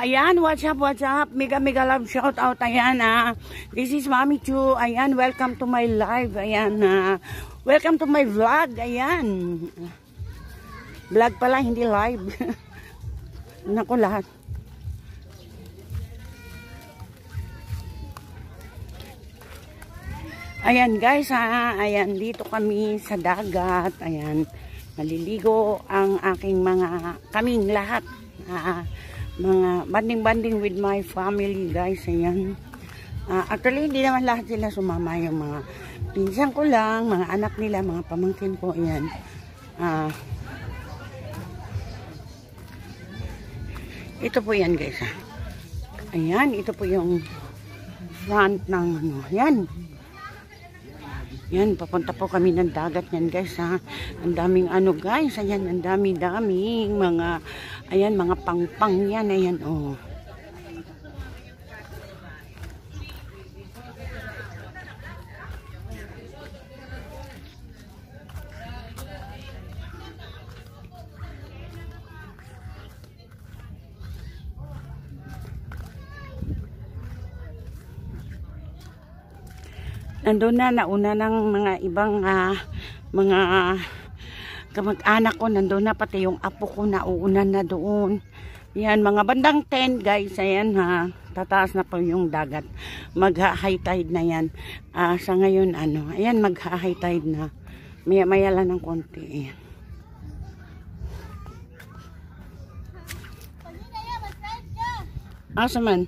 ayan, what's up, mega love shout out, ayan, this is Mami Chu, ayan, welcome to my live, ayan, welcome to my vlog, ayan, vlog pala, hindi live, naku lahat. Ayan guys, ayan, dito kami sa dagat, ayan, maliligo ang aking kaming lahat, mga banding with my family guys, ayan. Actually, hindi naman lahat sila sumama, yung mga pinsan ko lang, mga anak nila, mga pamangkin ko, ayan. Ito po yan guys, ayan, ito po yung front ng ano, ayan. Yan, papunta po kami ng dagat yan guys, ang daming ano guys, ayan, ang daming mga, ayan, mga pangpang yan, ayan, oh. Nandun na, nauna ng mga ibang mga kamag-anak ko, nandun na, pati yung apo ko nauunan na doon. Yan, mga bandang 10 guys, ayan tataas na po yung dagat. Mag-high tide na yan. Sa ngayon, ano, ayan, mag-high tide na. Maya lang ng konti, ayan. Asa man?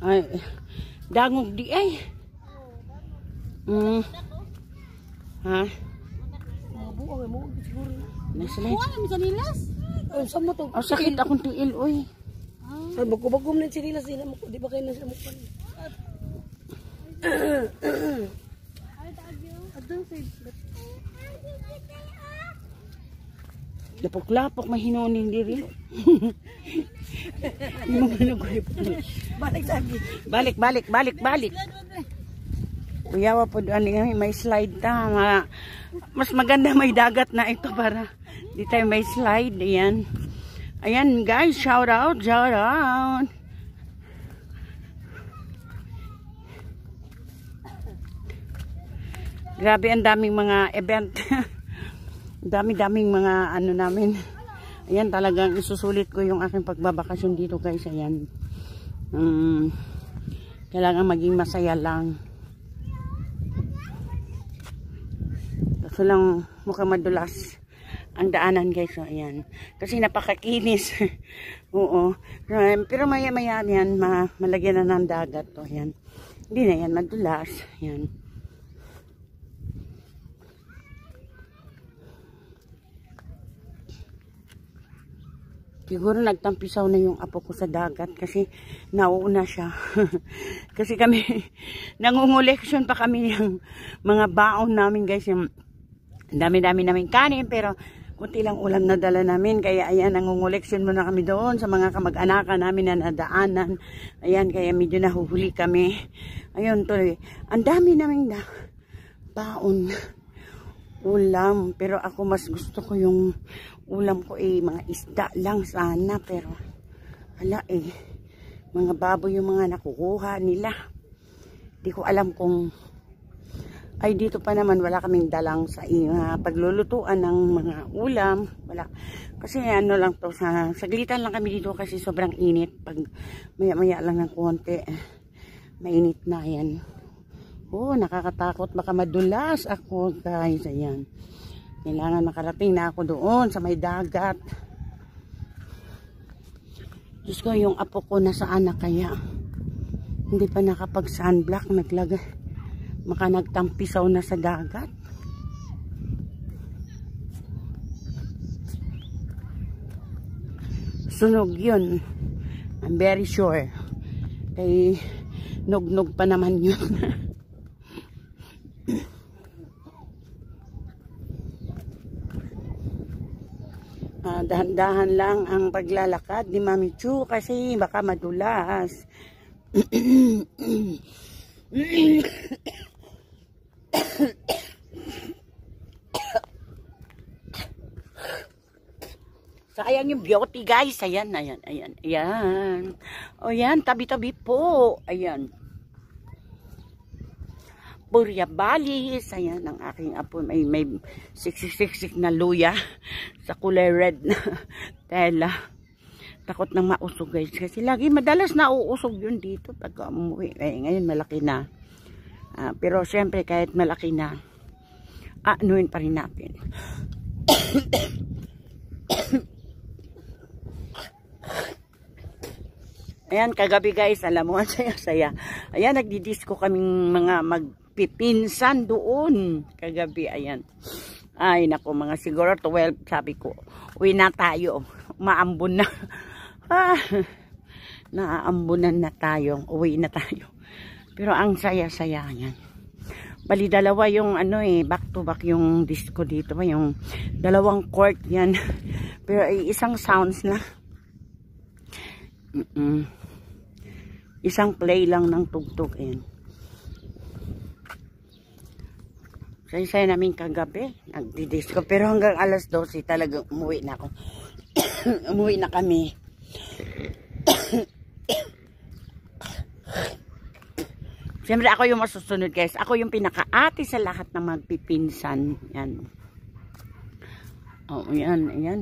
Ay, dangog di ay. Ha? Oh, sakit akong tiil, oy. Bago-bago ng sinilas nila mo. Di ba kayo nasa mukha? Lapok-lapok, mahinunin diri. Balik. Uyawa po doon, may slide ta. Mas maganda may dagat na ito para di tayo may slide. Ayan. Ayan guys, shout out. Grabe, ang daming mga event. Daming mga ano namin. Ayan, talagang isusulit ko yung aking pagbabakasyon dito guys. Ayan. Kailangan maging masaya lang. Kaso lang mukhang madulas ang daanan guys. So, ayan. Kasi napakakinis. Oo. Pero maya yan, malagyan na ng dagat. To. Ayan. Hindi na yan madulas. Ayan. Siguro nagtampisaw na yung apo ko sa dagat kasi nauuna siya. Kasi kami, nangunguleksyon pa kami ng mga baon namin guys. Yung dami-dami namin kanin pero kunti lang ulam na dala namin. Kaya ayan, nangunguleksyon muna kami doon sa mga kamag-anakan namin na nadaanan. Ayan, kaya medyo nahuhuli kami. Ayun, tuloy. Ang dami namin baon. Ulam. Pero ako mas gusto ko yung ulam ko mga isda lang sana, pero hala mga baboy yung mga nakukuha nila. Di ko alam kung dito pa naman wala kaming dalang sa paglulutuan ng mga ulam, wala. Kasi ano lang to, saglitan lang kami dito kasi sobrang init. Pag maya lang ng konti, mainit na yan. Oh, nakakatakot, baka madulas ako guys. Ayan, kailangan makarating na ako doon sa may dagat. Diyos ko, yung apo ko nasaan na kaya? Hindi pa nakapag sunblock, maka nagtampisaw na sa dagat. Sunog yun, I'm very sure. Kay nog pa naman yun. Dahan-dahan lang ang paglalakad ni Mami Chu kasi baka madulas. Sayang yung beauty guys. Ayan, ayan, ayan, ayan. O yan, tabi-tabi po. Ayan. Buria Balis. Ayan, ang aking apo. May siksik-siksik na luya sa kulay red na tela. Takot nang mausog guys. Kasi lagi madalas na uusog yun dito pag umuwi. Ngayon malaki na. Pero syempre kahit malaki na, anuin pa rin natin. Ayan, kagabi guys, alam mo, ang saya-saya. Ayan, nagdidisco kaming mga magpipinsan doon. Kagabi, ayan. Ay, naku, mga siguro 12, sabi ko, uwi na tayo. Maambon na. Naaambunan na tayo. Uwi na tayo. Pero ang saya-saya yan. Bali, dalawa yung back to back yung disco dito. Yung dalawang court yan. Pero ay isang sounds na. Isang play lang ng tugtog. Saya-saya namin kagabi. Nagdi-disco. Pero hanggang alas 12 talagang umuwi na ako. Umuwi na kami. Siyempre ako yung masusunod guys. Ako yung pinakaati sa lahat ng magpipinsan. Yan. Oh, yan, yan.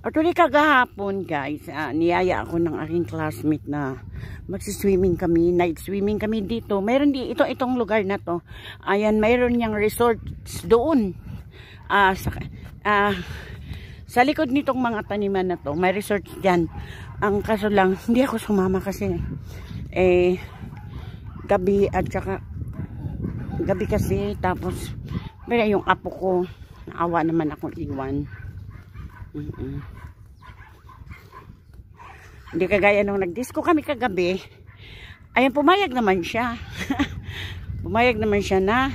Actually kagahapon guys, niyaya ako ng aking classmate na magsiswimming kami, night swimming kami dito. Mayroon itong lugar na to. Ayan, mayroon niyang resorts doon. Sa likod nitong mga taniman na to, may resort dyan. Ang kaso lang, hindi ako sumama kasi gabi at saka gabi kasi, tapos pero yung apo ko, naawa naman akong iwan. Hindi kagaya nung nagdisco kami kagabi. Ayan, pumayag naman siya. Pumayag naman siya na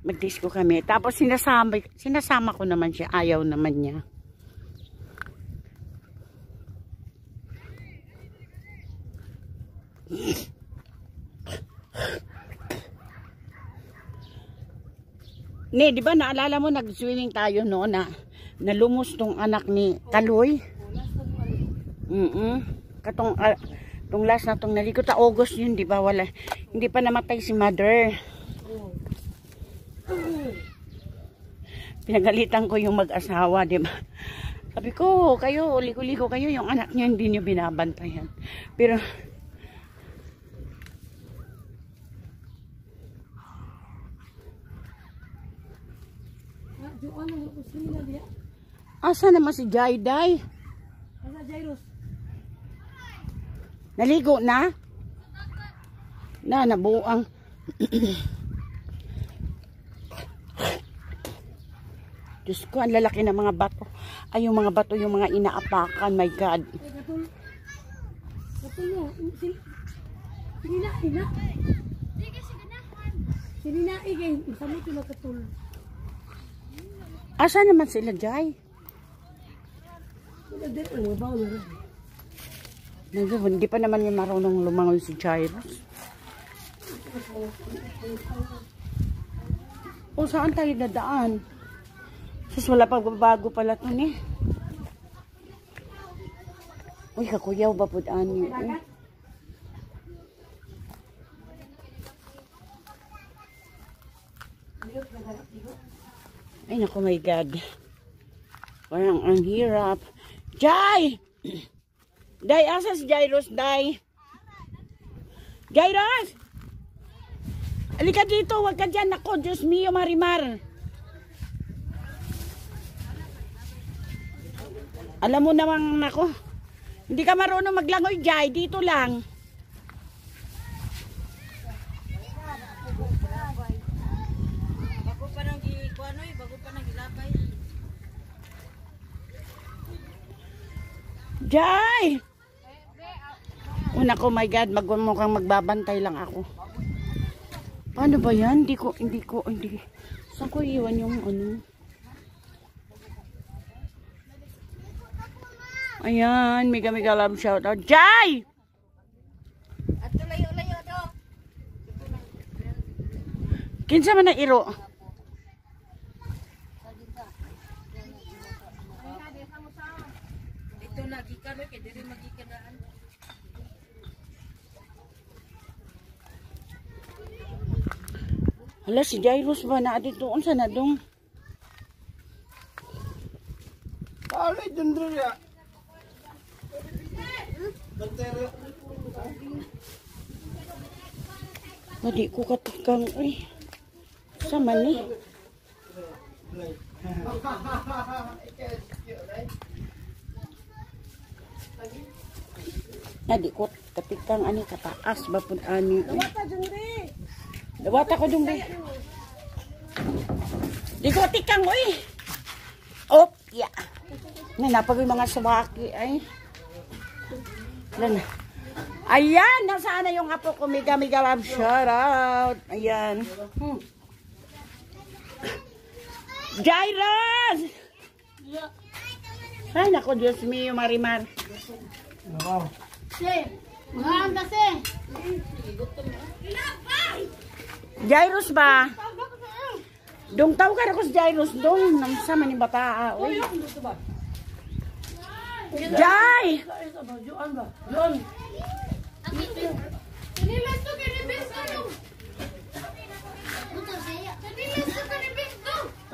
magdisco kami. Tapos sinasama ko naman siya. Ayaw naman niya. Ne, di ba naalala mo nag-swimming tayo noon na nalumos tong anak ni Kaloy? Tong last na tong naligo ta August yun, di ba? Wala, hindi pa namatay si mother. Pinagalitan ko yung mag-asawa, di ba? Sabi ko, kayo, ligo-ligo kayo, yung anak niyo hindi niyo binabantayan. Pero asa naman si Jaiday? Asa Jairus? Naligo na? Nabuang. Diyos ko, ang lalaki ng mga bato. Ay, yung mga bato, yung mga inaapakan. My God. Katul. Sinina. Sinina, igay. Masama ito na katul. Asa naman sila, Jai? Hindi pa naman yung marunong lumangoy si Jairus. O, saan tayo dadaan? Sus, wala pang babago pala ito eh. Uy, kakuyaw ba po daan niyo? Ay, naku, my God. Parang ang hirap. Jai! Day, asa si Jairus, Day? Jairus! Halika dito, wag ka dyan. Ako, Diyos mio, Marimar. Alam mo naman, ako, hindi ka marunong maglangoy, Jai. Dito lang. Jai! Una ko, my God, mukhang magbabantay lang ako. Paano ba yan? Hindi. Saan ko iwan yung ano? Ayan, mega love shoutout. Jai! Ato layo to. Kinsa man na iro? Dito na gikan kay diri magikadaan. Hala, si Jairus ba na dito? Unsa na dong? Alay, dundro ya. Bantero. Madi ko katikang, uy. Sama ni. Nadi ko katikang ani kataas ba pud ani. Wata jungri. Dawata ko dung di. Di ko tikang uy. Op, ya. Napag yung mga subaki ay. Lan. Ayan, nasaan na yung apo ko, Mega Love, shout out. Ayan. Jairus! Ay, naku, Diyos mío, Marimar. Wow. Jairus ba? Dong tau ka ako si Jairus, dong. Nagsama ni Bataa. Uy. Jai! Juan ba? Juan.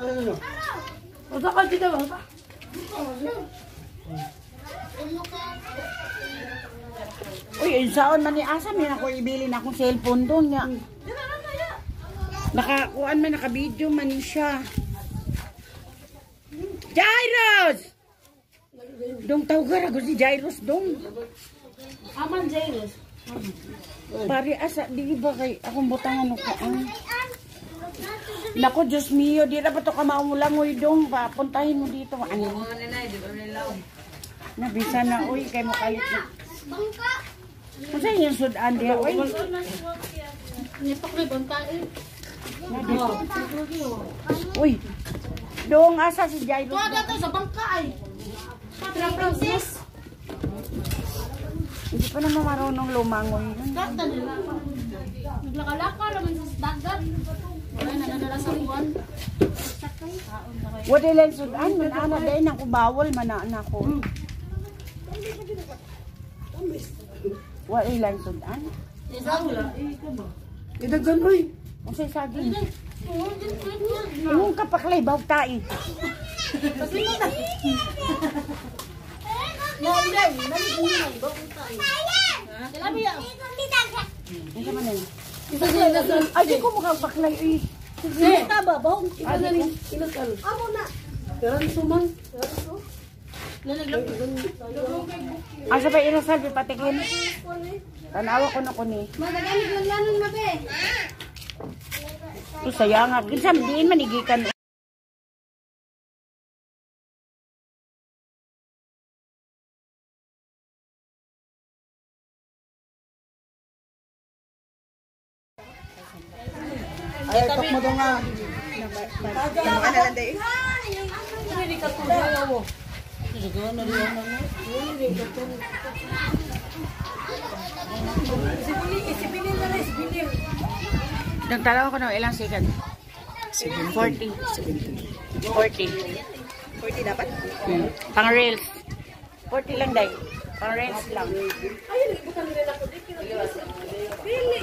Ano? Usa ka kita ba? Uy, insaon man ni Asa, may ako ibili na akong cellphone doon nga. Nakakuan man, naka-video man siya. Jairus! Dong tau ka ako si Jairus, dong. Aman Jairus. Pari asa, di ba kay akong butang ano ka? Naku, Diyos mio, di na ba ito ka maulangoy dong? Papuntahin mo dito. Ano? Nabisa na, uy, kay mo kalit na. Kung saan yung sudan diya, uy? Nipak na bangka eh. Uy, dong asa si Jairus. Wala to sa bangka ay. Patra Francis. Hindi pa naman marunong lumangoy yun. Gata nila. Naglakalaka naman sa dagat. Wala na nadala sa buwan. Wala lang sudan, manana dahil ako bawal, manana ko. Wala lang sudan. Isa wala. Ikaw ba? Idagan, uy. Kung sa'y saging. Yung kapaklay, bawag tayo. Pasimot na. Nalay, nalay. Bakit tayo? Sila biya. Ano man yun? Isa sila nasal. Ay, di ko mukhang paklay. Ay, Kita ba? Bahong kita na rin. Inasal. Amo na. Karan suman. Nalaglag. asa pa inasal, patikin. Tanawa ko na ko ni. Magagamit lang lanon na be. Ito sayang nga. Kinsam, diin manigikan. Ay, tok mo doon nga. Hindi ka tuloy mo. Nagagawa na rin ako na. Isipinin na rin, isipinin. Nagtalaw ko ng ilang second. 40. 40. 40 dapat? Pang reels. 40 lang, day. Pang reels lang. Ayun, ibukan nila ako. Pili.